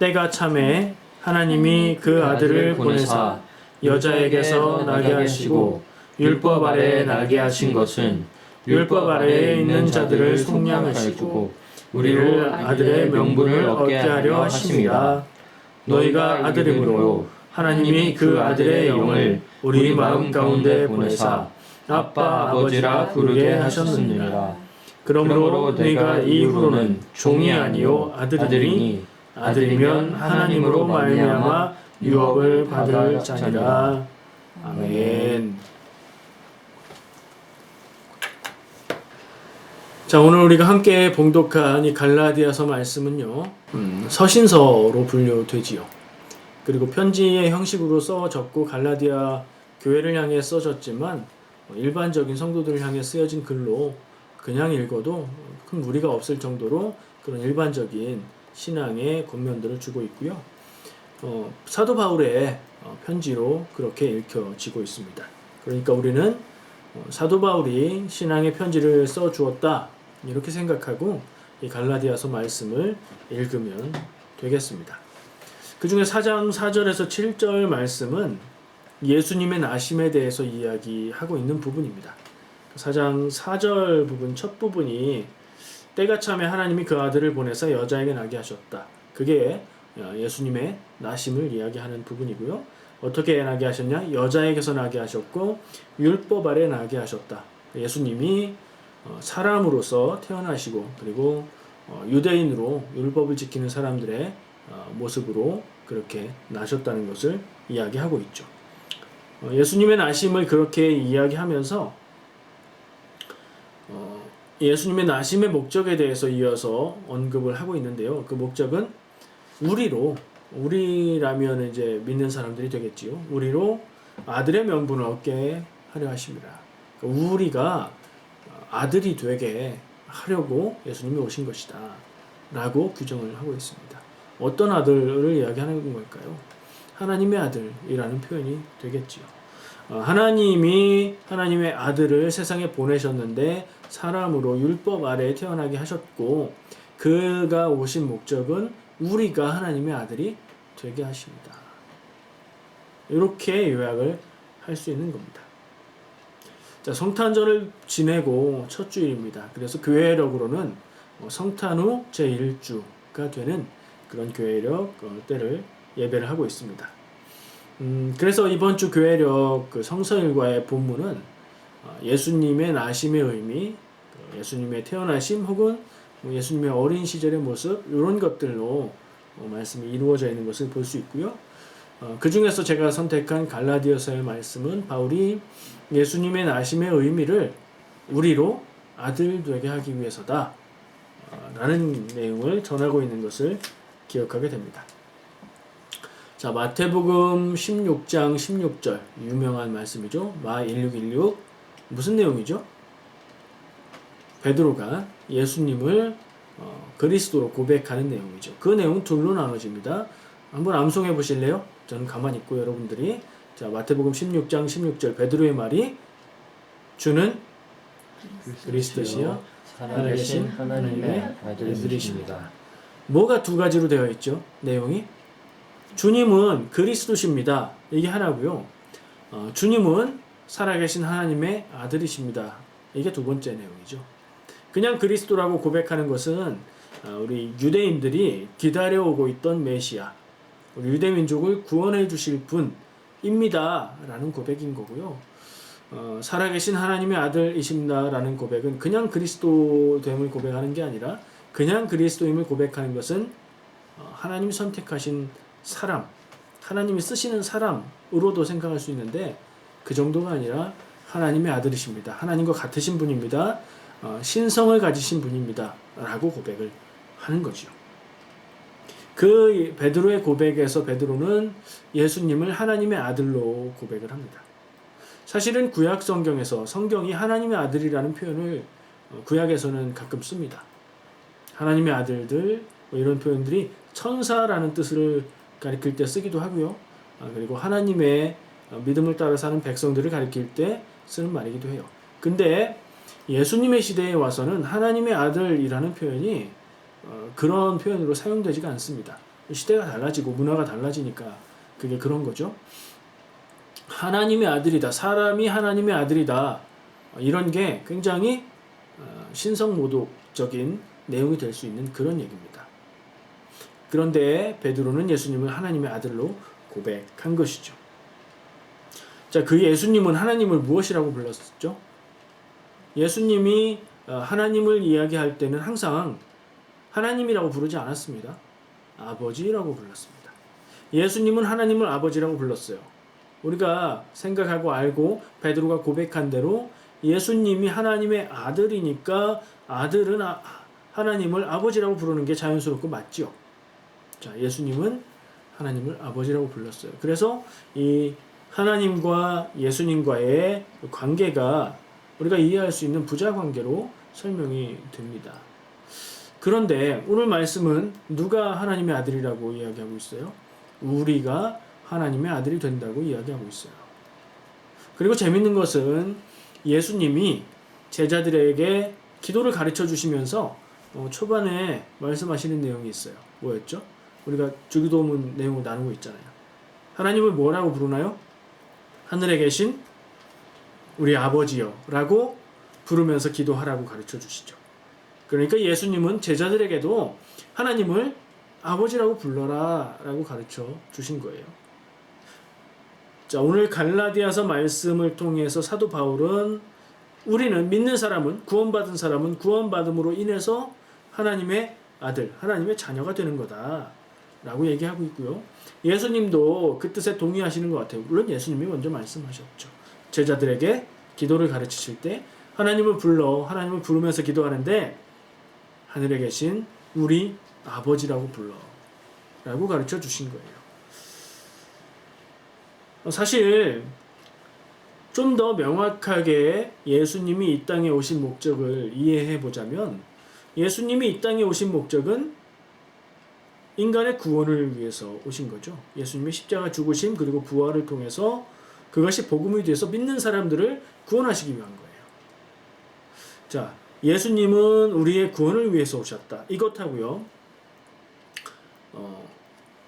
때가 참에 하나님이 그 아들을 보내사 여자에게서 나게 하시고 율법 아래에 나게 하신 것은 율법 아래에 있는 자들을 속량하시고 우리를 아들의 명분을 얻게 하려 하심이라. 너희가 아들임으로 하나님이 그 아들의 영을 우리 마음 가운데 보내사 아빠 아버지라 부르게 하셨느니라. 그러므로 너희가 이후로는 종이 아니요 아들이니 아들이면 하나님으로 말미암아 유업을 받을 자니라. 아멘. 자, 오늘 우리가 함께 봉독한 이 갈라디아서 말씀은요, 서신서로 분류되지요. 그리고 편지의 형식으로 써졌고 갈라디아 교회를 향해 써졌지만 일반적인 성도들을 향해 쓰여진 글로 그냥 읽어도 큰 무리가 없을 정도로 그런 일반적인 신앙의 권면들을 주고 있고요. 사도 바울의 편지로 그렇게 읽혀지고 있습니다. 그러니까 우리는 사도 바울이 신앙의 편지를 써주었다 이렇게 생각하고 이 갈라디아서 말씀을 읽으면 되겠습니다. 그 중에 4장 4절에서 7절 말씀은 예수님의 나심에 대해서 이야기하고 있는 부분입니다. 4장 4절 부분 첫 부분이 때가 참에 하나님이 그 아들을 보내서 여자에게 나게 하셨다. 그게 예수님의 나심을 이야기하는 부분이고요. 어떻게 나게 하셨냐? 여자에게서 나게 하셨고 율법 아래 나게 하셨다. 예수님이 사람으로서 태어나시고 그리고 유대인으로 율법을 지키는 사람들의 모습으로 그렇게 나셨다는 것을 이야기하고 있죠. 예수님의 나심을 그렇게 이야기하면서 예수님의 나심의 목적에 대해서 이어서 언급을 하고 있는데요. 그 목적은 우리라면 이제 믿는 사람들이 되겠지요. 우리로 아들의 명분을 얻게 하려 하십니다. 그러니까 우리가 아들이 되게 하려고 예수님이 오신 것이다 라고 규정을 하고 있습니다. 어떤 아들을 이야기하는 걸까요? 하나님의 아들이라는 표현이 되겠지요. 하나님이 하나님의 아들을 세상에 보내셨는데 사람으로 율법 아래에 태어나게 하셨고 그가 오신 목적은 우리가 하나님의 아들이 되게 하십니다. 이렇게 요약을 할 수 있는 겁니다. 자, 성탄절을 지내고 첫 주일입니다. 그래서 교회력으로는 성탄 후 제1주가 되는 그런 교회력 때를 예배를 하고 있습니다. 그래서 이번 주 교회력 그 성서일과의 본문은 예수님의 나심의 의미, 예수님의 태어나심 혹은 예수님의 어린 시절의 모습 이런 것들로 말씀이 이루어져 있는 것을 볼 수 있고요. 그 중에서 제가 선택한 갈라디아서의 말씀은 바울이 예수님의 나심의 의미를 우리로 아들 되게 하기 위해서다 라는 내용을 전하고 있는 것을 기억하게 됩니다. 자, 마태복음 16장 16절 유명한 말씀이죠. 마 1616 무슨 내용이죠? 베드로가 예수님을 그리스도로 고백하는 내용이죠. 그 내용은 둘로 나눠집니다. 한번 암송해 보실래요? 저는 가만히 있고 여러분들이 자, 마태복음 16장 16절 베드로의 말이 주는 그리스도시여 살아계신 하나님의 아들이십니다. 뭐가 두 가지로 되어 있죠? 내용이 주님은 그리스도십니다. 이게 하나고요. 주님은 살아계신 하나님의 아들이십니다. 이게 두 번째 내용이죠. 그냥 그리스도라고 고백하는 것은 우리 유대인들이 기다려오고 있던 메시아, 우리 유대민족을 구원해 주실 분입니다 라는 고백인 거고요. 살아계신 하나님의 아들이십니다 라는 고백은 그냥 그리스도됨을 고백하는 게 아니라 그냥 그리스도임을 고백하는 것은 하나님이 선택하신 사람, 하나님이 쓰시는 사람으로도 생각할 수 있는데 그 정도가 아니라 하나님의 아들이십니다. 하나님과 같으신 분입니다. 신성을 가지신 분입니다. 라고 고백을 하는 거죠. 그 베드로의 고백에서 베드로는 예수님을 하나님의 아들로 고백을 합니다. 사실은 구약 성경에서 성경이 하나님의 아들이라는 표현을 구약에서는 가끔 씁니다. 하나님의 아들들 이런 표현들이 천사라는 뜻을 가리킬 때 쓰기도 하고요. 그리고 하나님의 믿음을 따라 사는 백성들을 가리킬 때 쓰는 말이기도 해요. 근데 예수님의 시대에 와서는 하나님의 아들이라는 표현이 그런 표현으로 사용되지가 않습니다. 시대가 달라지고 문화가 달라지니까 그게 그런 거죠. 하나님의 아들이다. 사람이 하나님의 아들이다. 이런 게 굉장히 신성모독적인 내용이 될 수 있는 그런 얘기입니다. 그런데 베드로는 예수님을 하나님의 아들로 고백한 것이죠. 자, 그 예수님은 하나님을 무엇이라고 불렀었죠? 예수님이 하나님을 이야기할 때는 항상 하나님이라고 부르지 않았습니다. 아버지라고 불렀습니다. 예수님은 하나님을 아버지라고 불렀어요. 우리가 생각하고 알고 베드로가 고백한 대로 예수님이 하나님의 아들이니까 아들은 하나님을 아버지라고 부르는 게 자연스럽고 맞죠. 자, 예수님은 하나님을 아버지라고 불렀어요. 그래서 이 하나님과 예수님과의 관계가 우리가 이해할 수 있는 부자 관계로 설명이 됩니다. 그런데 오늘 말씀은 누가 하나님의 아들이라고 이야기하고 있어요? 우리가 하나님의 아들이 된다고 이야기하고 있어요. 그리고 재밌는 것은 예수님이 제자들에게 기도를 가르쳐 주시면서 초반에 말씀하시는 내용이 있어요. 뭐였죠? 우리가 주기도문 내용을 나누고 있잖아요. 하나님을 뭐라고 부르나요? 하늘에 계신 우리 아버지여 라고 부르면서 기도하라고 가르쳐 주시죠. 그러니까 예수님은 제자들에게도 하나님을 아버지라고 불러라 라고 가르쳐 주신 거예요. 자, 오늘 갈라디아서 말씀을 통해서 사도 바울은 우리는 믿는 사람은 구원받은 사람은 구원받음으로 인해서 하나님의 아들, 하나님의 자녀가 되는 거다 라고 얘기하고 있고요. 예수님도 그 뜻에 동의하시는 것 같아요. 물론 예수님이 먼저 말씀하셨죠. 제자들에게 기도를 가르치실 때 하나님을 부르면서 기도하는데 하늘에 계신 우리 아버지라고 불러 라고 가르쳐 주신 거예요. 사실 좀 더 명확하게 예수님이 이 땅에 오신 목적을 이해해 보자면 예수님이 이 땅에 오신 목적은 인간의 구원을 위해서 오신 거죠. 예수님의 십자가 죽으심 그리고 부활을 통해서 그것이 복음이 돼서 믿는 사람들을 구원하시기 위한 거예요. 자, 예수님은 우리의 구원을 위해서 오셨다. 이것하고요.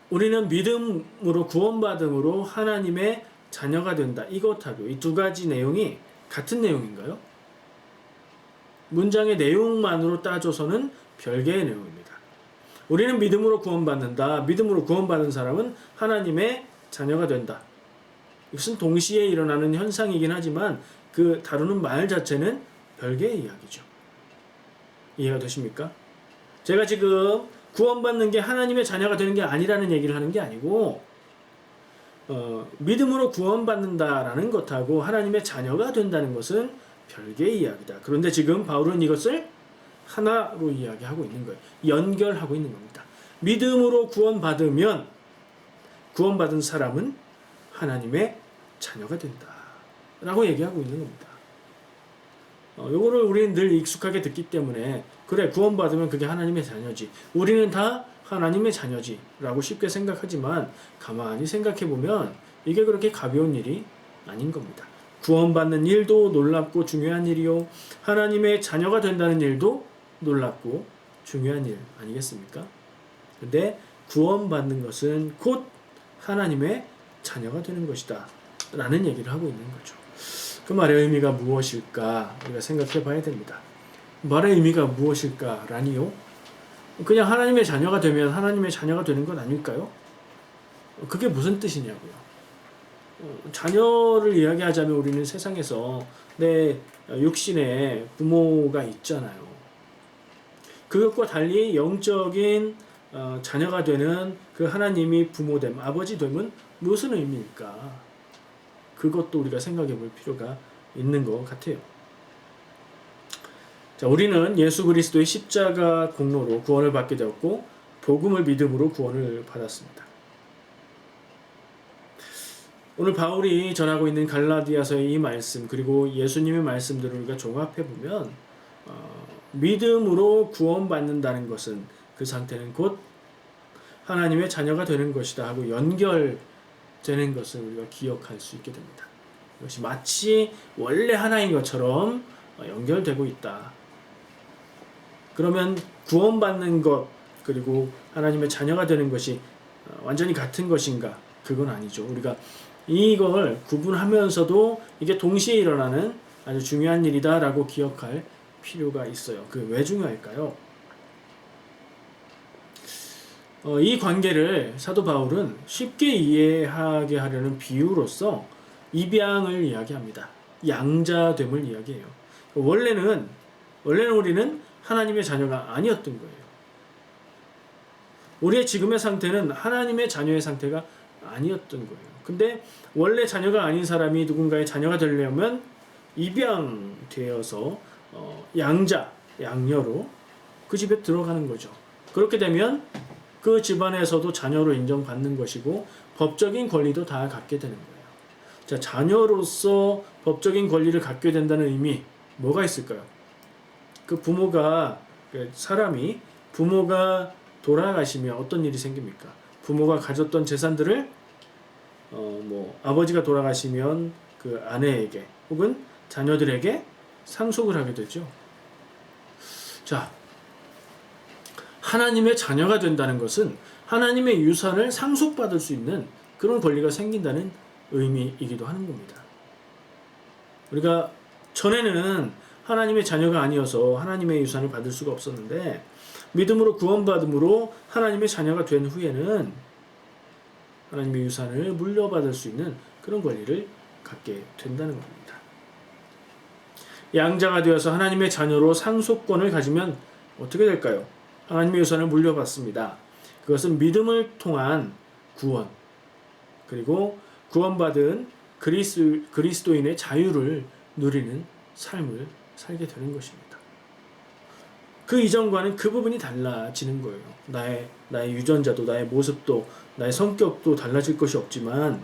우리는 믿음으로 구원받음으로 하나님의 자녀가 된다. 이것하고 이 두 가지 내용이 같은 내용인가요? 문장의 내용만으로 따져서는 별개의 내용입니다. 우리는 믿음으로 구원받는다. 믿음으로 구원받은 사람은 하나님의 자녀가 된다. 이것은 동시에 일어나는 현상이긴 하지만 그 다루는 말 자체는 별개의 이야기죠. 이해가 되십니까? 제가 지금 구원받는 게 하나님의 자녀가 되는 게 아니라는 얘기를 하는 게 아니고 믿음으로 구원받는다라는 것하고 하나님의 자녀가 된다는 것은 별개의 이야기다. 그런데 지금 바울은 이것을 하나로 이야기하고 있는 거예요. 연결하고 있는 겁니다. 믿음으로 구원받으면 구원받은 사람은 하나님의 자녀가 된다 라고 얘기하고 있는 겁니다. 요거를 우리는 늘 익숙하게 듣기 때문에 그래 구원받으면 그게 하나님의 자녀지 우리는 다 하나님의 자녀지 라고 쉽게 생각하지만 가만히 생각해보면 이게 그렇게 가벼운 일이 아닌 겁니다. 구원받는 일도 놀랍고 중요한 일이요 하나님의 자녀가 된다는 일도 놀랍고 중요한 일 아니겠습니까? 근데 구원받는 것은 곧 하나님의 자녀가 되는 것이다 라는 얘기를 하고 있는 거죠. 그 말의 의미가 무엇일까 우리가 생각해 봐야 됩니다. 말의 의미가 무엇일까라니요? 그냥 하나님의 자녀가 되면 하나님의 자녀가 되는 건 아닐까요? 그게 무슨 뜻이냐고요. 자녀를 이야기하자면 우리는 세상에서 내 육신에 부모가 있잖아요. 그것과 달리 영적인 자녀가 되는 그 하나님이 부모됨, 아버지됨은 무슨 의미일까? 그것도 우리가 생각해 볼 필요가 있는 것 같아요. 자, 우리는 예수 그리스도의 십자가 공로로 구원을 받게 되었고 복음을 믿음으로 구원을 받았습니다. 오늘 바울이 전하고 있는 갈라디아서의 이 말씀 그리고 예수님의 말씀들을 우리가 종합해 보면 믿음으로 구원받는다는 것은 그 상태는 곧 하나님의 자녀가 되는 것이다 하고 연결되는 것을 우리가 기억할 수 있게 됩니다. 이것이 마치 원래 하나인 것처럼 연결되고 있다. 그러면 구원받는 것 그리고 하나님의 자녀가 되는 것이 완전히 같은 것인가? 그건 아니죠. 우리가 이걸 구분하면서도 이게 동시에 일어나는 아주 중요한 일이다라고 기억할 필요가 있어요. 그 왜 중요할까요? 이 관계를 사도 바울은 쉽게 이해하게 하려는 비유로서 입양을 이야기합니다. 양자됨을 이야기해요. 원래는 우리는 하나님의 자녀가 아니었던 거예요. 우리의 지금의 상태는 하나님의 자녀의 상태가 아니었던 거예요. 근데 원래 자녀가 아닌 사람이 누군가의 자녀가 되려면 입양되어서 양녀로 그 집에 들어가는 거죠. 그렇게 되면 그 집안에서도 자녀로 인정받는 것이고 법적인 권리도 다 갖게 되는 거예요. 자, 자녀로서 법적인 권리를 갖게 된다는 의미 뭐가 있을까요? 그 사람이 부모가 돌아가시면 어떤 일이 생깁니까? 부모가 가졌던 재산들을 아버지가 돌아가시면 그 아내에게 혹은 자녀들에게 상속을 하게 되죠. 자, 하나님의 자녀가 된다는 것은 하나님의 유산을 상속받을 수 있는 그런 권리가 생긴다는 의미이기도 하는 겁니다. 우리가 전에는 하나님의 자녀가 아니어서 하나님의 유산을 받을 수가 없었는데 믿음으로 구원받음으로 하나님의 자녀가 된 후에는 하나님의 유산을 물려받을 수 있는 그런 권리를 갖게 된다는 겁니다. 양자가 되어서 하나님의 자녀로 상속권을 가지면 어떻게 될까요? 하나님의 유산을 물려받습니다. 그것은 믿음을 통한 구원, 그리고 구원받은 그리스도인의 자유를 누리는 삶을 살게 되는 것입니다. 그 이전과는 그 부분이 달라지는 거예요. 나의 유전자도, 나의 모습도, 나의 성격도 달라질 것이 없지만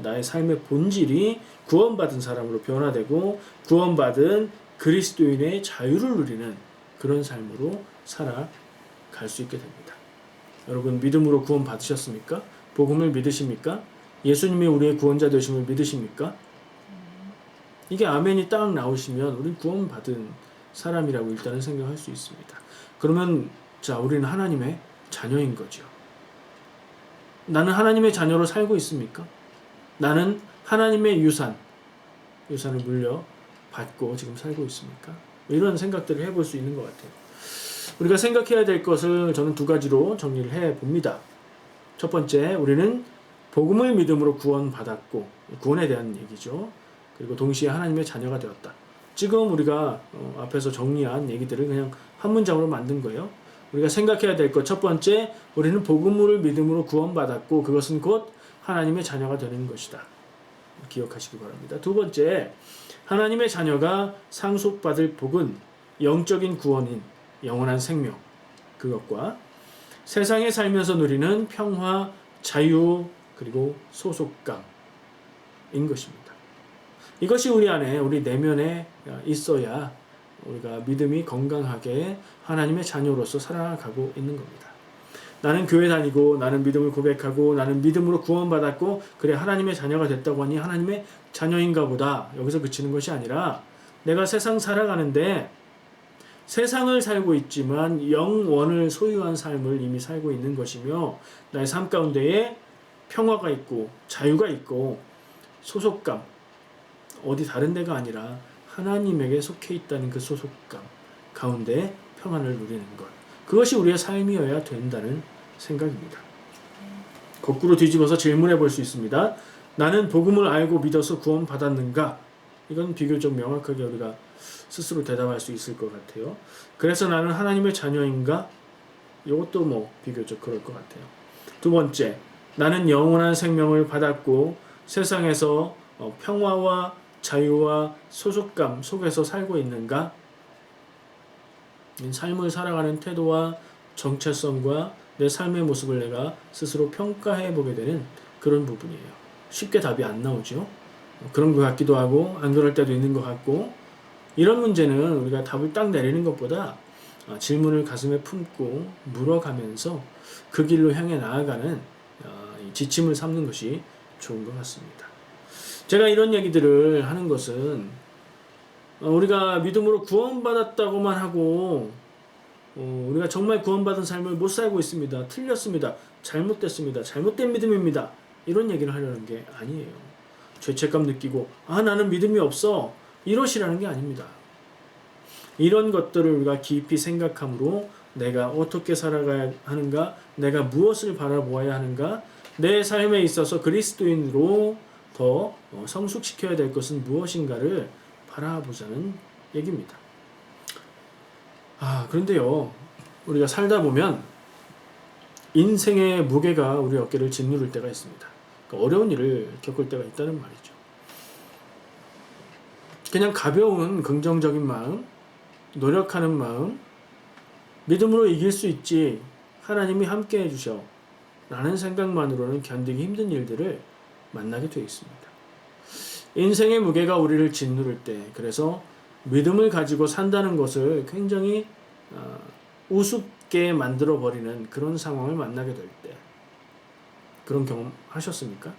나의 삶의 본질이 구원받은 사람으로 변화되고 구원받은 그리스도인의 자유를 누리는 그런 삶으로 살아갈 수 있게 됩니다. 여러분 믿음으로 구원 받으셨습니까? 복음을 믿으십니까? 예수님이 우리의 구원자 되심을 믿으십니까? 이게 아멘이 딱 나오시면 우리는 구원받은 사람이라고 일단은 생각할 수 있습니다. 그러면 우리는 하나님의 자녀인 거죠. 나는 하나님의 자녀로 살고 있습니까? 나는 하나님의 유산을 물려받고 지금 살고 있습니까? 이런 생각들을 해볼 수 있는 것 같아요. 우리가 생각해야 될 것을 저는 두 가지로 정리를 해봅니다. 첫 번째, 우리는 복음을 믿음으로 구원받았고, 구원에 대한 얘기죠. 그리고 동시에 하나님의 자녀가 되었다. 지금 우리가 앞에서 정리한 얘기들을 그냥 한 문장으로 만든 거예요. 우리가 생각해야 될 것 첫 번째, 우리는 복음을 믿음으로 구원받았고 그것은 곧 하나님의 자녀가 되는 것이다. 기억하시기 바랍니다. 두 번째, 하나님의 자녀가 상속받을 복은 영적인 구원인 영원한 생명, 그것과 세상에 살면서 누리는 평화, 자유, 그리고 소속감인 것입니다. 이것이 우리 안에, 우리 내면에 있어야 우리가 믿음이 건강하게 하나님의 자녀로서 살아가고 있는 겁니다. 나는 교회 다니고 나는 믿음을 고백하고 나는 믿음으로 구원받았고 그래 하나님의 자녀가 됐다고 하니 하나님의 자녀인가 보다 여기서 그치는 것이 아니라 내가 세상 살아가는데 세상을 살고 있지만 영원을 소유한 삶을 이미 살고 있는 것이며 나의 삶 가운데에 평화가 있고 자유가 있고 소속감 어디 다른 데가 아니라 하나님에게 속해 있다는 그 소속감 가운데 평안을 누리는 것 그것이 우리의 삶이어야 된다는 생각입니다. 거꾸로 뒤집어서 질문해 볼 수 있습니다. 나는 복음을 알고 믿어서 구원받았는가? 이건 비교적 명확하게 우리가 스스로 대답할 수 있을 것 같아요. 그래서 나는 하나님의 자녀인가? 이것도 비교적 그럴 것 같아요. 두 번째, 나는 영원한 생명을 받았고 세상에서 평화와 자유와 소속감 속에서 살고 있는가? 삶을 살아가는 태도와 정체성과 내 삶의 모습을 내가 스스로 평가해 보게 되는 그런 부분이에요. 쉽게 답이 안 나오죠. 그런 것 같기도 하고 안 그럴 때도 있는 것 같고 이런 문제는 우리가 답을 딱 내리는 것보다 질문을 가슴에 품고 물어가면서 그 길로 향해 나아가는 지침을 삼는 것이 좋은 것 같습니다. 제가 이런 얘기들을 하는 것은 우리가 믿음으로 구원받았다고만 하고 우리가 정말 구원받은 삶을 못 살고 있습니다. 틀렸습니다. 잘못됐습니다. 잘못된 믿음입니다. 이런 얘기를 하려는 게 아니에요. 죄책감 느끼고 나는 믿음이 없어 이러시라는 게 아닙니다. 이런 것들을 우리가 깊이 생각함으로 내가 어떻게 살아가야 하는가, 내가 무엇을 바라보아야 하는가, 내 삶에 있어서 그리스도인으로 더 성숙시켜야 될 것은 무엇인가를 바라보자는 얘기입니다. 그런데요, 우리가 살다 보면 인생의 무게가 우리 어깨를 짓누를 때가 있습니다. 그러니까 어려운 일을 겪을 때가 있다는 말이죠. 그냥 가벼운 긍정적인 마음, 노력하는 마음, 믿음으로 이길 수 있지, 하나님이 함께 해주셔 라는 생각만으로는 견디기 힘든 일들을 만나게 되어 있습니다. 인생의 무게가 우리를 짓누를 때, 그래서 믿음을 가지고 산다는 것을 굉장히 우습게 만들어버리는 그런 상황을 만나게 될 때, 그런 경험 하셨습니까?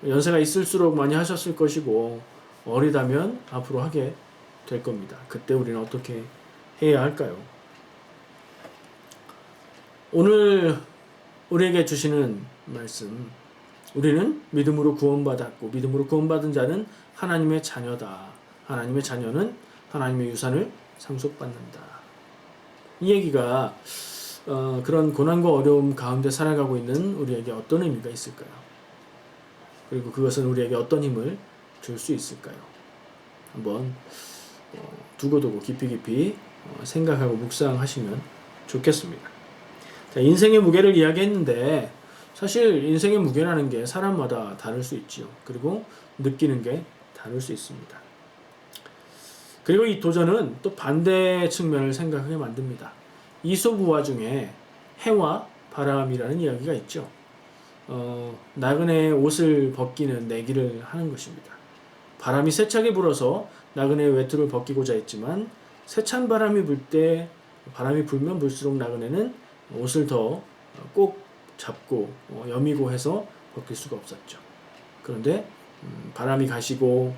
연세가 있을수록 많이 하셨을 것이고 어리다면 앞으로 하게 될 겁니다. 그때 우리는 어떻게 해야 할까요? 오늘 우리에게 주시는 말씀, 우리는 믿음으로 구원받았고 믿음으로 구원받은 자는 하나님의 자녀다. 하나님의 자녀는 하나님의 유산을 상속받는다. 이 얘기가 그런 고난과 어려움 가운데 살아가고 있는 우리에게 어떤 의미가 있을까요? 그리고 그것은 우리에게 어떤 힘을 줄 수 있을까요? 한번 두고두고 깊이 생각하고 묵상하시면 좋겠습니다. 자, 인생의 무게를 이야기했는데 사실 인생의 무게라는 게 사람마다 다를 수 있지요. 그리고 느끼는 게 다를 수 있습니다. 그리고 이 도전은 또 반대 측면을 생각하게 만듭니다. 이솝우화 중에 해와 바람이라는 이야기가 있죠. 나그네의 옷을 벗기는 내기를 하는 것입니다. 바람이 세차게 불어서 나그네의 외투를 벗기고자 했지만 세찬 바람이 불 때, 바람이 불면 불수록 나그네는 옷을 더 꼭 잡고 여미고 해서 벗길 수가 없었죠. 그런데 바람이 가시고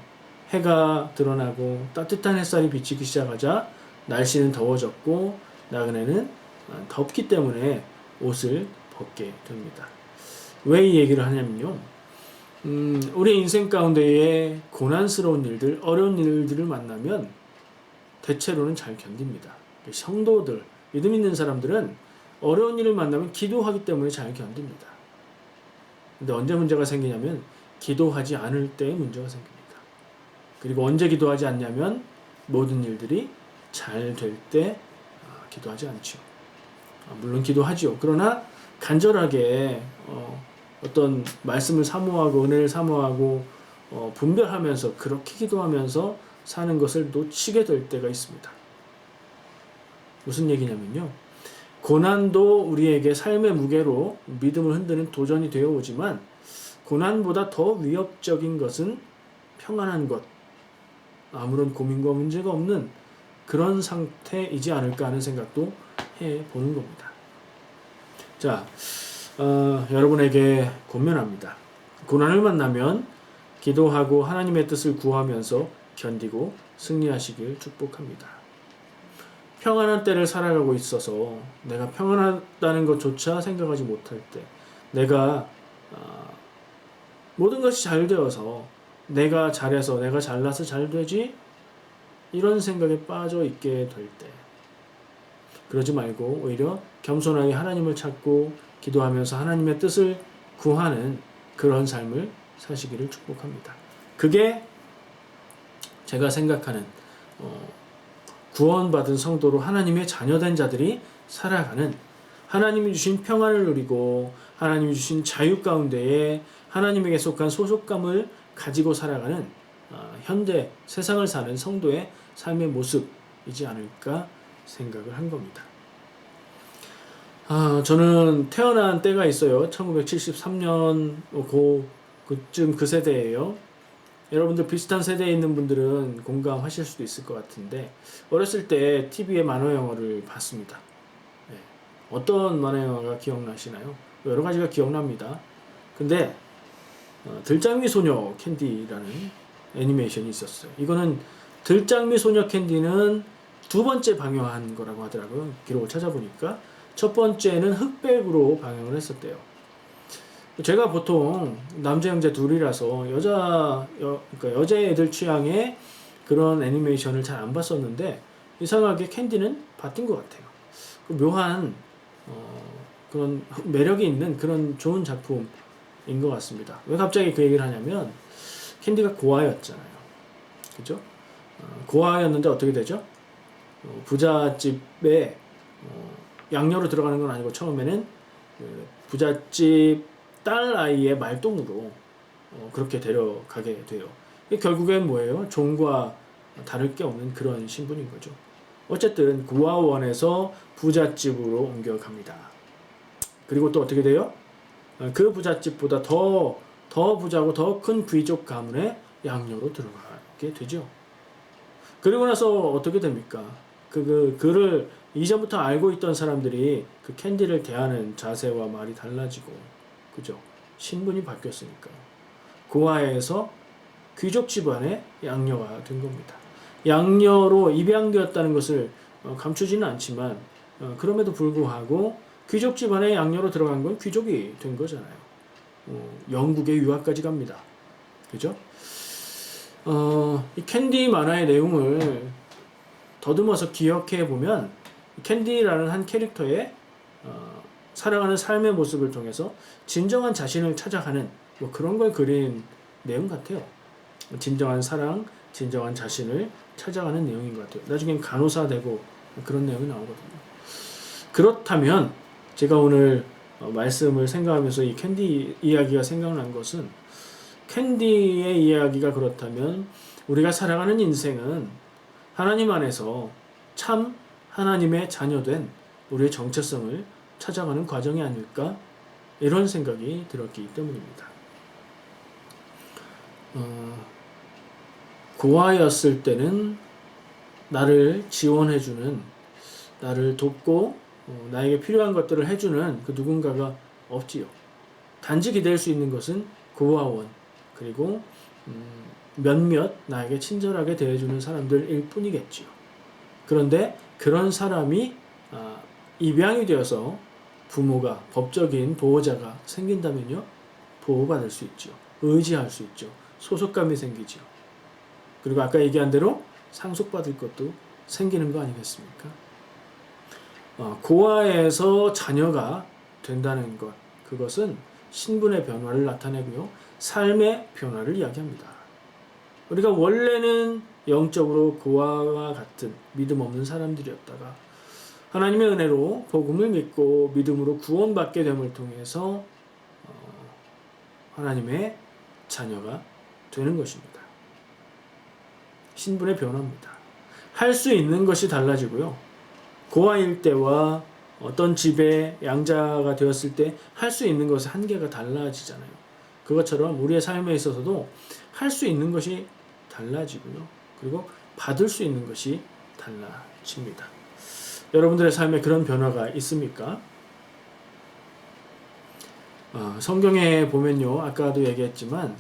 해가 드러나고 따뜻한 햇살이 비치기 시작하자 날씨는 더워졌고 나그네는 덥기 때문에 옷을 벗게 됩니다. 왜 이 얘기를 하냐면요, 우리 인생 가운데에 고난스러운 일들, 어려운 일들을 만나면 대체로는 잘 견딥니다. 성도들, 믿음 있는 사람들은 어려운 일을 만나면 기도하기 때문에 잘 견딥니다. 근데 언제 문제가 생기냐면 기도하지 않을 때 문제가 생깁니다. 그리고 언제 기도하지 않냐면 모든 일들이 잘 될 때 기도하지 않죠. 물론 기도하죠. 그러나 간절하게 어떤 말씀을 사모하고 은혜를 사모하고 분별하면서 그렇게 기도하면서 사는 것을 놓치게 될 때가 있습니다. 무슨 얘기냐면요, 고난도 우리에게 삶의 무게로 믿음을 흔드는 도전이 되어 오지만 고난보다 더 위협적인 것은 평안한 것, 아무런 고민과 문제가 없는 그런 상태이지 않을까 하는 생각도 해보는 겁니다. 자, 여러분에게 권면합니다. 고난을 만나면 기도하고 하나님의 뜻을 구하면서 견디고 승리하시길 축복합니다. 평안한 때를 살아가고 있어서 내가 평안하다는 것조차 생각하지 못할 때, 내가 모든 것이 잘 되어서 내가 잘해서 내가 잘나서 잘 되지, 이런 생각에 빠져 있게 될 때, 그러지 말고 오히려 겸손하게 하나님을 찾고 기도하면서 하나님의 뜻을 구하는 그런 삶을 사시기를 축복합니다. 그게 제가 생각하는 구원받은 성도로 하나님의 자녀된 자들이 살아가는, 하나님이 주신 평안을 누리고 하나님이 주신 자유 가운데에 하나님에게 속한 소속감을 가지고 살아가는 현대 세상을 사는 성도의 삶의 모습이지 않을까 생각을 한 겁니다. 저는 태어난 때가 있어요. 1973년 그쯤 그 세대예요. 여러분들 비슷한 세대에 있는 분들은 공감하실 수도 있을 것 같은데, 어렸을 때 TV에 만화 영화를 봤습니다. 네. 어떤 만화 영화가 기억나시나요? 여러 가지가 기억납니다. 근데 들장미 소녀 캔디라는 애니메이션이 있었어요. 이거는 들장미 소녀 캔디는 두 번째 방영한 거라고 하더라고요. 기록을 찾아보니까. 첫 번째는 흑백으로 방영을 했었대요. 제가 보통 남자 형제 둘이라서 그러니까 여자애들 취향의 그런 애니메이션을 잘 안 봤었는데 이상하게 캔디는 봤던 것 같아요. 묘한 그런 매력이 있는 그런 좋은 작품인 것 같습니다. 왜 갑자기 그 얘기를 하냐면 캔디가 고아였잖아요. 그죠? 고아였는데 어떻게 되죠? 부잣집에 양녀로 들어가는 건 아니고 처음에는 부잣집 딸 아이의 말동무로 그렇게 데려가게 돼요. 결국엔 뭐예요? 종과 다를 게 없는 그런 신분인 거죠. 어쨌든 고아원에서 부잣집으로 옮겨갑니다. 그리고 또 어떻게 돼요? 그 부잣집보다 더 부자고 더 큰 귀족 가문의 양녀로 들어가게 되죠. 그리고 나서 어떻게 됩니까? 그를 이전부터 알고 있던 사람들이 그 캔디를 대하는 자세와 말이 달라지고, 그죠? 신분이 바뀌었으니까요. 고아에서 귀족 집안의 양녀가 된 겁니다. 양녀로 입양되었다는 것을 감추지는 않지만, 그럼에도 불구하고 귀족 집안의 양녀로 들어간 건 귀족이 된 거잖아요. 영국에 유학까지 갑니다. 그죠? 이 캔디 만화의 내용을 더듬어서 기억해 보면 캔디라는 한 캐릭터의 살아가는 삶의 모습을 통해서 진정한 자신을 찾아가는 뭐 그런 걸 그린 내용 같아요. 진정한 사랑, 진정한 자신을 찾아가는 내용인 것 같아요. 나중엔 간호사 되고 그런 내용이 나오거든요. 그렇다면 제가 오늘 말씀을 생각하면서 이 캔디 이야기가 생각난 것은 캔디의 이야기가 그렇다면 우리가 살아가는 인생은 하나님 안에서 참 하나님의 자녀된 우리의 정체성을 찾아가는 과정이 아닐까 이런 생각이 들었기 때문입니다. 고아였을 때는 나를 지원해주는, 나를 돕고 나에게 필요한 것들을 해주는 그 누군가가 없지요. 단지 기댈 수 있는 것은 고아원, 그리고 몇몇 나에게 친절하게 대해주는 사람들일 뿐이겠지요. 그런데 그런 사람이 입양이 되어서 부모가, 법적인 보호자가 생긴다면요, 보호받을 수 있죠. 의지할 수 있죠. 소속감이 생기죠. 그리고 아까 얘기한 대로 상속받을 것도 생기는 거 아니겠습니까? 고아에서 자녀가 된다는 것, 그것은 신분의 변화를 나타내고요, 삶의 변화를 이야기합니다. 우리가 원래는 영적으로 고아와 같은 믿음 없는 사람들이었다가 하나님의 은혜로 복음을 믿고 믿음으로 구원받게 됨을 통해서 하나님의 자녀가 되는 것입니다. 신분의 변화입니다. 할 수 있는 것이 달라지고요. 고아일 때와 어떤 집의 양자가 되었을 때 할 수 있는 것의 한계가 달라지잖아요. 그것처럼 우리의 삶에 있어서도 할 수 있는 것이 달라지고요. 그리고 받을 수 있는 것이 달라집니다. 여러분들의 삶에 그런 변화가 있습니까? 성경에 보면요, 아까도 얘기했지만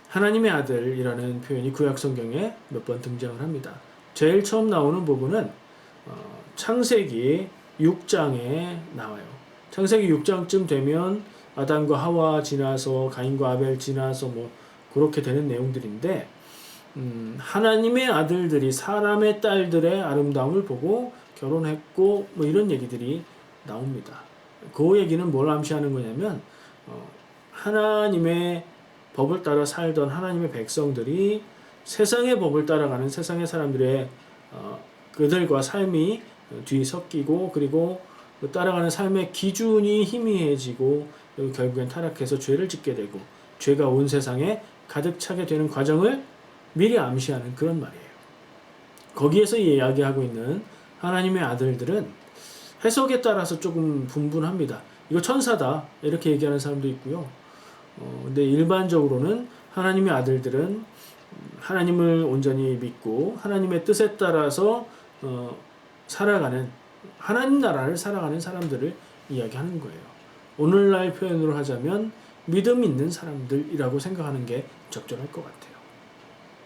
하나님의 아들이라는 표현이 구약 성경에 몇 번 등장을 합니다. 제일 처음 나오는 부분은 창세기 6장에 나와요. 창세기 6장쯤 되면 아담과 하와 지나서 가인과 아벨 지나서 뭐 그렇게 되는 내용들인데, 하나님의 아들들이 사람의 딸들의 아름다움을 보고 결혼했고 뭐 이런 얘기들이 나옵니다. 그 얘기는 뭘 암시하는 거냐면 하나님의 법을 따라 살던 하나님의 백성들이 세상의 법을 따라가는 세상의 사람들의 그들과 삶이 뒤섞이고, 그리고 따라가는 삶의 기준이 희미해지고 결국엔 타락해서 죄를 짓게 되고 죄가 온 세상에 가득 차게 되는 과정을 미리 암시하는 그런 말이에요. 거기에서 이야기하고 있는 하나님의 아들들은 해석에 따라서 조금 분분합니다. 이거 천사다 이렇게 얘기하는 사람도 있고요. 근데 일반적으로는 하나님의 아들들은 하나님을 온전히 믿고 하나님의 뜻에 따라서 살아가는, 하나님 나라를 살아가는 사람들을 이야기하는 거예요. 오늘날 표현으로 하자면 믿음 있는 사람들이라고 생각하는 게 적절할 것 같아요.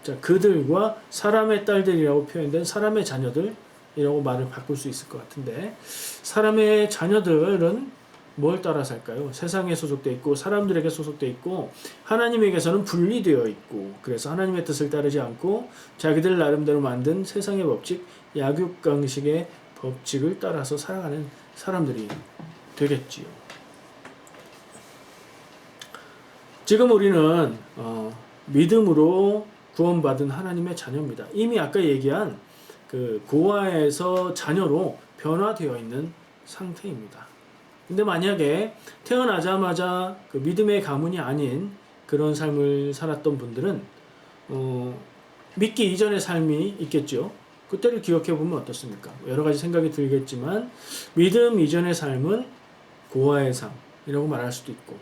자, 그들과 사람의 딸들이라고 표현된 사람의 자녀들, 이라고 말을 바꿀 수 있을 것 같은데, 사람의 자녀들은 뭘 따라 살까요? 세상에 소속돼 있고 사람들에게 소속돼 있고 하나님에게서는 분리되어 있고, 그래서 하나님의 뜻을 따르지 않고 자기들 나름대로 만든 세상의 법칙, 약육강식의 법칙을 따라서 살아가는 사람들이 되겠지요. 지금 우리는 믿음으로 구원받은 하나님의 자녀입니다. 이미 아까 얘기한 그 고아에서 자녀로 변화되어 있는 상태입니다. 근데 만약에 태어나자마자 그 믿음의 가문이 아닌 그런 삶을 살았던 분들은 믿기 이전의 삶이 있겠죠. 그때를 기억해 보면 어떻습니까? 여러 가지 생각이 들겠지만 믿음 이전의 삶은 고아의 삶이라고 말할 수도 있고,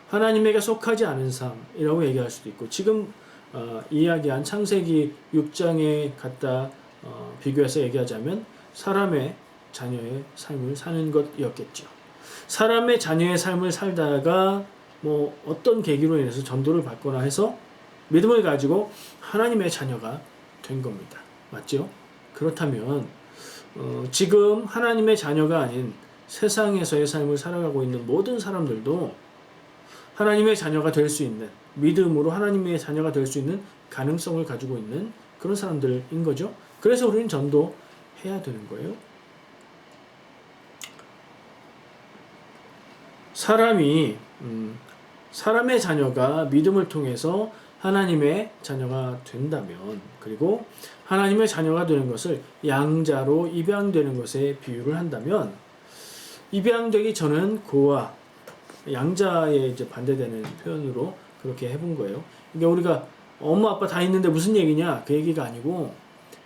하나님에게 속하지 않은 삶이라고 얘기할 수도 있고, 지금 이야기한 창세기 6장에 갖다 비교해서 얘기하자면 사람의 자녀의 삶을 사는 것이었겠죠. 사람의 자녀의 삶을 살다가 뭐 어떤 계기로 인해서 전도를 받거나 해서 믿음을 가지고 하나님의 자녀가 된 겁니다. 맞죠? 그렇다면 지금 하나님의 자녀가 아닌 세상에서의 삶을 살아가고 있는 모든 사람들도 하나님의 자녀가 될 수 있는, 믿음으로 하나님의 자녀가 될 수 있는 가능성을 가지고 있는 그런 사람들인 거죠. 그래서 우리는 전도해야 되는 거예요. 사람의 자녀가 믿음을 통해서 하나님의 자녀가 된다면, 그리고 하나님의 자녀가 되는 것을 양자로 입양되는 것에 비유를 한다면, 입양되기 전은 고아, 양자에 이제 반대되는 표현으로 그렇게 해본 거예요. 그러니까 우리가 엄마 아빠 다 있는데 무슨 얘기냐, 그 얘기가 아니고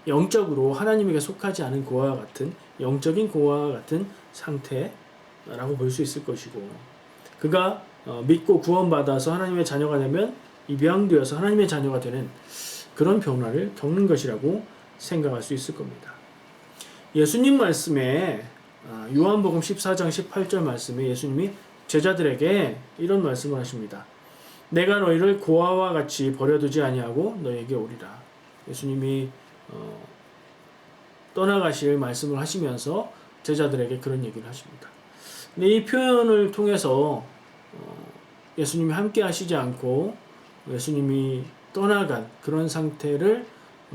영적으로 하나님에게 속하지 않은 고아와 같은, 영적인 고아와 같은 상태라고 볼 수 있을 것이고, 그가 믿고 구원받아서 하나님의 자녀가 되면 입양되어서 하나님의 자녀가 되는 그런 변화를 겪는 것이라고 생각할 수 있을 겁니다. 예수님 말씀에 요한복음 14장 18절 말씀에 예수님이 제자들에게 이런 말씀을 하십니다. 내가 너희를 고아와 같이 버려두지 아니하고 너희에게 오리라. 예수님이 떠나가실 말씀을 하시면서 제자들에게 그런 얘기를 하십니다. 근데 이 표현을 통해서 예수님이 함께 하시지 않고 예수님이 떠나간 그런 상태를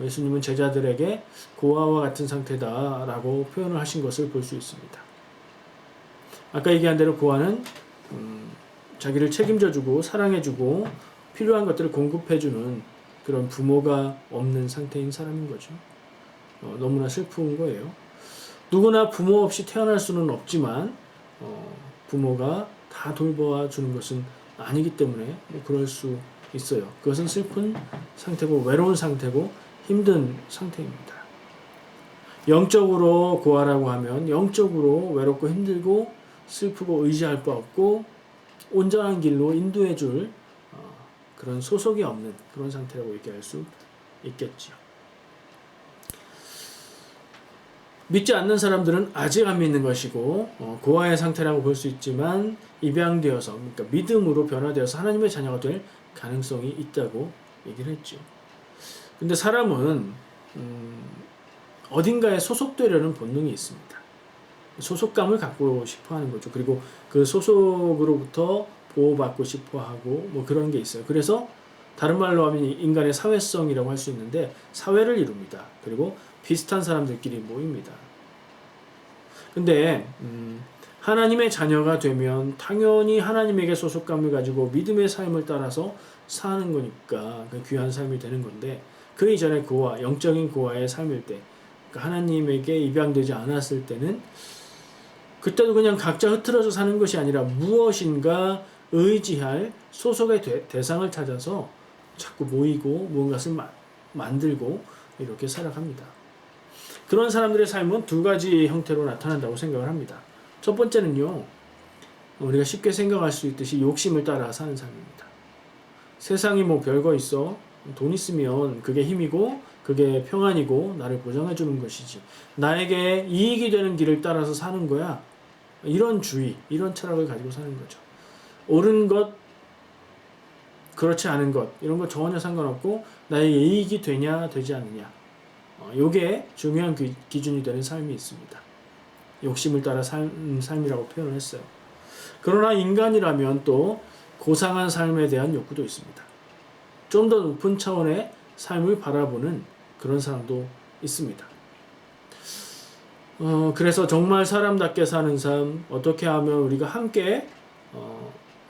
예수님은 제자들에게 고아와 같은 상태다라고 표현을 하신 것을 볼 수 있습니다. 아까 얘기한 대로 고아는 자기를 책임져주고 사랑해주고 필요한 것들을 공급해주는 그런 부모가 없는 상태인 사람인 거죠. 너무나 슬픈 거예요. 누구나 부모 없이 태어날 수는 없지만 부모가 다 돌보아 주는 것은 아니기 때문에 그럴 수 있어요. 그것은 슬픈 상태고 외로운 상태고 힘든 상태입니다. 영적으로 고아라고 하면 영적으로 외롭고 힘들고 슬프고 의지할 바 없고 온전한 길로 인도해 줄 그런 소속이 없는 그런 상태라고 얘기할 수 있겠죠. 믿지 않는 사람들은 아직 안 믿는 것이고 고아의 상태라고 볼 수 있지만 입양되어서, 그러니까 믿음으로 변화되어서 하나님의 자녀가 될 가능성이 있다고 얘기를 했죠. 근데 사람은 어딘가에 소속되려는 본능이 있습니다. 소속감을 갖고 싶어 하는 거죠. 그리고 그 소속으로부터 보호받고 싶어 하고 뭐 그런 게 있어요. 그래서 다른 말로 하면 인간의 사회성이라고 할 수 있는데 사회를 이룹니다. 그리고 비슷한 사람들끼리 모입니다. 근데 하나님의 자녀가 되면 당연히 하나님에게 소속감을 가지고 믿음의 삶을 따라서 사는 거니까 그 귀한 삶이 되는 건데, 그 이전에 고아, 영적인 고아의 삶일 때, 그러니까 하나님에게 입양되지 않았을 때는 그때도 그냥 각자 흐트러져 사는 것이 아니라 무엇인가 의지할 소속의 대상을 찾아서 자꾸 모이고 무언가를 만들고 이렇게 살아갑니다. 그런 사람들의 삶은 두 가지 형태로 나타난다고 생각을 합니다. 첫 번째는요, 우리가 쉽게 생각할 수 있듯이 욕심을 따라 사는 삶입니다. 세상이 뭐 별거 있어, 돈 있으면 그게 힘이고 그게 평안이고 나를 보장해 주는 것이지, 나에게 이익이 되는 길을 따라서 사는 거야, 이런 주의, 이런 철학을 가지고 사는 거죠. 옳은 것, 그렇지 않은 것, 이런 거 전혀 상관없고 나에게 이익이 되냐 되지 않느냐, 요게 중요한 기준이 되는 삶이 있습니다. 욕심을 따라 삶이라고 표현을 했어요. 그러나 인간이라면 또 고상한 삶에 대한 욕구도 있습니다. 좀 더 높은 차원의 삶을 바라보는 그런 사람도 있습니다. 그래서 정말 사람답게 사는 삶, 어떻게 하면 우리가 함께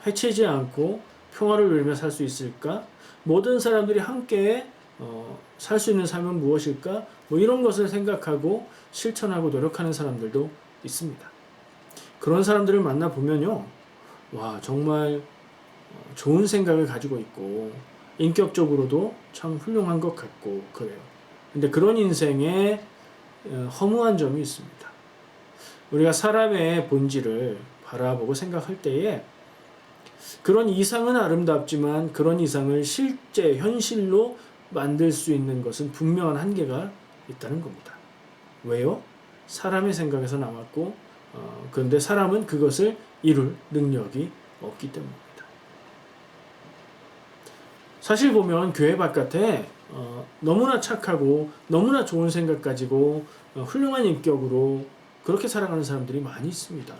해치지 않고 평화를 누리며 살 수 있을까? 모든 사람들이 함께 살 수 있는 삶은 무엇일까? 뭐 이런 것을 생각하고 실천하고 노력하는 사람들도 있습니다. 그런 사람들을 만나보면요, 와, 정말 좋은 생각을 가지고 있고 인격적으로도 참 훌륭한 것 같고 그래요. 근데 그런 인생에 허무한 점이 있습니다. 우리가 사람의 본질을 바라보고 생각할 때에 그런 이상은 아름답지만 그런 이상을 실제 현실로 만들 수 있는 것은 분명한 한계가 있다는 겁니다. 왜요? 사람의 생각에서 나왔고 그런데 사람은 그것을 이룰 능력이 없기 때문입니다. 사실 보면 교회 바깥에 너무나 착하고 너무나 좋은 생각 가지고 훌륭한 인격으로 그렇게 살아가는 사람들이 많이 있습니다.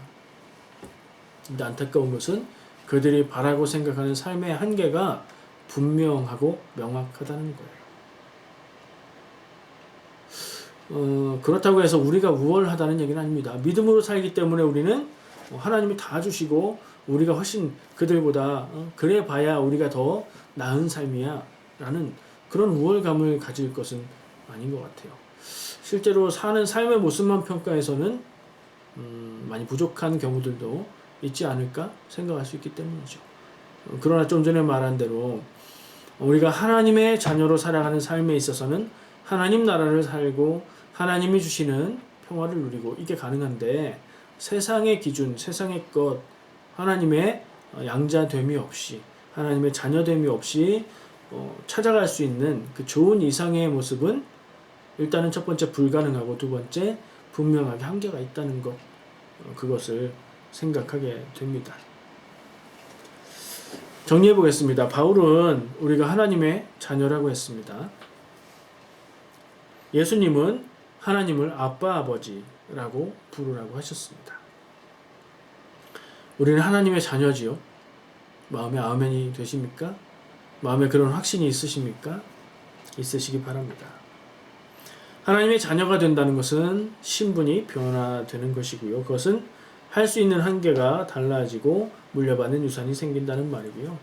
근데 안타까운 것은 그들이 바라고 생각하는 삶의 한계가 분명하고 명확하다는 거예요. 그렇다고 해서 우리가 우월하다는 얘기는 아닙니다. 믿음으로 살기 때문에 우리는 하나님이 다 주시고 우리가 훨씬 그들보다 그래 봐야 우리가 더 나은 삶이야 라는 그런 우월감을 가질 것은 아닌 것 같아요. 실제로 사는 삶의 모습만 평가해서는 많이 부족한 경우들도 있지 않을까 생각할 수 있기 때문이죠. 그러나 좀 전에 말한 대로 우리가 하나님의 자녀로 살아가는 삶에 있어서는 하나님 나라를 살고 하나님이 주시는 평화를 누리고 이게 가능한데 세상의 기준, 세상의 것, 하나님의 양자됨이 없이 하나님의 자녀됨이 없이 찾아갈 수 있는 그 좋은 이상의 모습은 일단은 첫 번째 불가능하고 두 번째 분명하게 한계가 있다는 것, 그것을 생각하게 됩니다. 정리해 보겠습니다. 바울은 우리가 하나님의 자녀라고 했습니다. 예수님은 하나님을 아빠 아버지라고 부르라고 하셨습니다. 우리는 하나님의 자녀지요. 마음에 아멘이 되십니까? 마음에 그런 확신이 있으십니까? 있으시기 바랍니다. 하나님의 자녀가 된다는 것은 신분이 변화되는 것이고요. 그것은 할 수 있는 한계가 달라지고 물려받는 유산이 생긴다는 말이고요.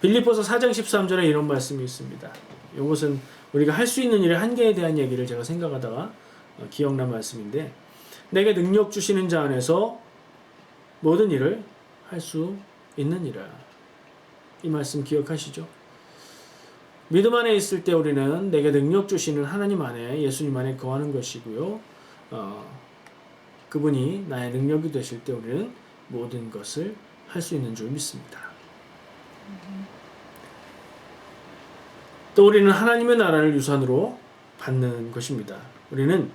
빌립보서 4장 13절에 이런 말씀이 있습니다. 이것은 우리가 할 수 있는 일의 한계에 대한 얘기를 제가 생각하다가 기억난 말씀인데 내게 능력 주시는 자 안에서 모든 일을 할 수 있느니라. 이 말씀 기억하시죠? 믿음 안에 있을 때 우리는 내게 능력 주시는 하나님 안에 예수님 안에 거하는 것이고요. 그분이 나의 능력이 되실 때 우리는 모든 것을 할 수 있는 줄 믿습니다. 또 우리는 하나님의 나라를 유산으로 받는 것입니다. 우리는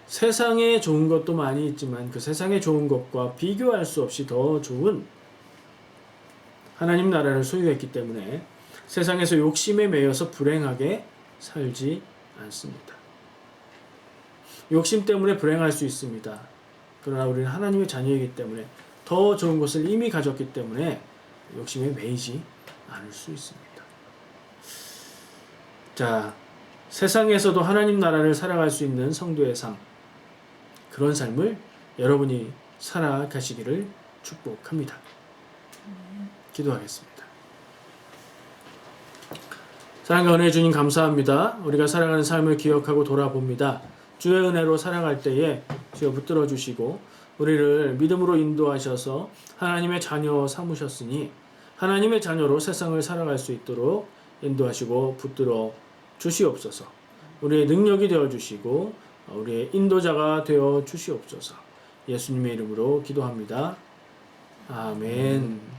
세상에 좋은 것도 많이 있지만 그 세상에 좋은 것과 비교할 수 없이 더 좋은 하나님 나라를 소유했기 때문에 세상에서 욕심에 매여서 불행하게 살지 않습니다. 욕심 때문에 불행할 수 있습니다. 그러나 우리는 하나님의 자녀이기 때문에 더 좋은 것을 이미 가졌기 때문에 욕심에 매이지 않을 수 있습니다. 자, 세상에서도 하나님 나라를 살아갈 수 있는 성도의 삶, 그런 삶을 여러분이 살아가시기를 축복합니다. 기도하겠습니다. 사랑과 은혜의 주님 감사합니다. 우리가 살아가는 삶을 기억하고 돌아봅니다. 주의 은혜로 살아갈 때에 주여 붙들어 주시고 우리를 믿음으로 인도하셔서 하나님의 자녀 삼으셨으니 하나님의 자녀로 세상을 살아갈 수 있도록 인도하시고 붙들어 주시옵소서. 우리의 능력이 되어 주시고 우리의 인도자가 되어 주시옵소서. 예수님의 이름으로 기도합니다. 아멘.